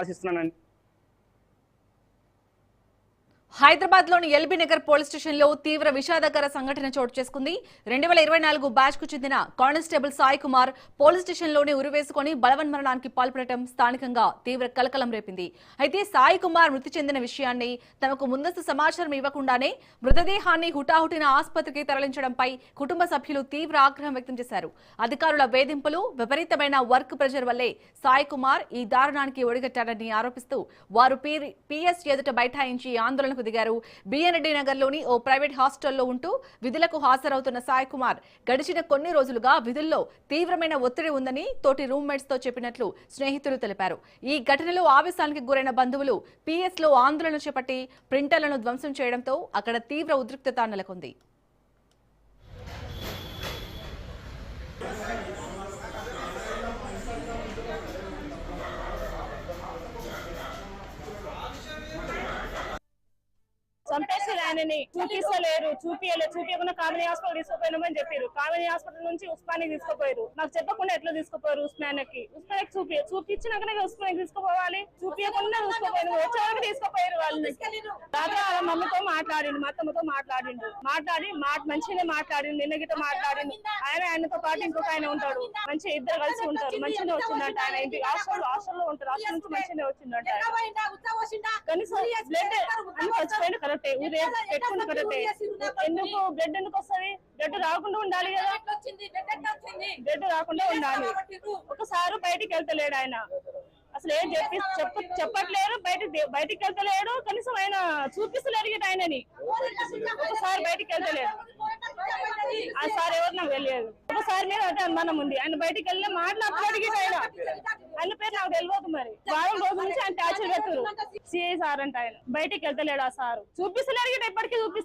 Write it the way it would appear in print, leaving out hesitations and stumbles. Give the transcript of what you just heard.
ఆశిస్తున్నానండి. హైదరాబాద్ లోని LB Nagar police station లో తీవ్ర విషాదకర సంఘటన చోటు చేసుకుంది. 2024 బ్యాచ్ కు చెందిన constable Sai Kumar police station లోనే ఉరివేసుకుని బలవన్మరణానికి పాల్పడటం స్థానికంగా తీవ్ర కలకలం రేపింది. అయితే సాయి కుమార్ మృతి చెందిన విషయాన్ని తమకు ముందస్తు సమాచారం ఇవ్వకుండానే మృతదేహాన్ని హుటాహుటిన ఆసుపత్రికి తరలించడంపై కుటుంబ సభ్యులు తీవ్ర ఆగ్రహం వ్యక్తం చేశారు. అధికారుల వేధింపులు, విపరీతమైన వర్క్ ప్రెషర్ వల్లే సాయి కుమార్ ఈ దారుణానికి ఒడిగట్టారని ఆరోపిస్తూ వారు పిఎస్ ఎదుట బైఠాయించి ఆందోళనకు దిగారు. బిఎన్రెడ్డి నగర్ లోని ఓ ప్రైవేట్ హాస్టల్లో ఉంటూ విధులకు హాజరవుతున్న సాయి కుమార్ గడిచిన కొన్ని రోజులుగా విధుల్లో తీవ్రమైన ఒత్తిడి ఉందని తోటి రూమ్మేట్స్ తో చెప్పినట్లు స్నేహితులు తెలిపారు. ఈ ఘటనలో ఆవేశానికి గురైన బంధువులు పిఎస్ లో ఆందోళన చేపట్టి ప్రింటర్లను ధ్వంసం చేయడంతో అక్కడ తీవ్ర ఉద్రిక్తత నెలకొంది. చంపేసి ఆయనని చూపించకుండా కామినీ హాస్పిటల్ తీసుకుపోయినామని చెప్పారు. కామినీ హాస్పిటల్ నుంచి ఉస్మానికి తీసుకుపోయారు. నాకు చెప్పకుండా ఎట్లా తీసుకుపోయారు ఉస్మానికి చూపించినాకనే ఉస్మానికి తీసుకుపోవాలి. చూపించకుండా తీసుకుపోయారు. వచ్చేవరకు తీసుకుపోయారు. వాళ్ళని దాదా వాళ్ళ మమ్మీతో మాట్లాడిండు, మా అత్తమ్మతో మాట్లాడి మంచిగానే మాట్లాడిండు. నిన్న గిట్ట మాట్లాడిండు. ఆయనతో పాటు ఇంకొక ఆయన ఉంటాడు. మంచిగా ఇద్దరు కలిసి ఉంటారు. మంచిగానే వచ్చిందంట. ఆయన ఇంటి హాస్టల్లో ఉంటారు. హాస్టల్ నుంచి మంచిగానే వచ్చిందంట. కనీసం బ్లడ్ అన్ని చచ్చిపోయింది కరెక్టే. పెట్టుకుంటే కరెక్టే. ఎందుకు బ్లడ్ ఎందుకు వస్తుంది? బ్లడ్ రాకుండా ఉండాలి కదా. బ్లడ్ రాకుండా ఉండాలి. ఒకసారి బయటికి వెళ్తలేడు ఆయన. అసలు ఏం చెప్పట్లేరు. బయటికి వెళ్తలేడు. కనీసం ఆయన చూపిస్తలేరు గిట ఆయనని. ఒకసారి బయటికి వెళ్తలేడు. ఆ సార్ ఎవరు నాకు తెలియదు. ఒకసారి మీద అదే అనుమానం ఉంది. ఆయన బయటికి వెళ్ళి మాట్లాడుతున్నాడు గిట ఆయన. ఆయన పేరు నాకు తెలియదు. మరి వారం రోజుల నుంచి ఆయన టార్చర్ పెడతారు. సిఐ సార్ అంటే ఆయన బయటికి వెళ్తలేడు. ఆ సారు చూపిస్తలేరు గిట. ఎప్పటికీ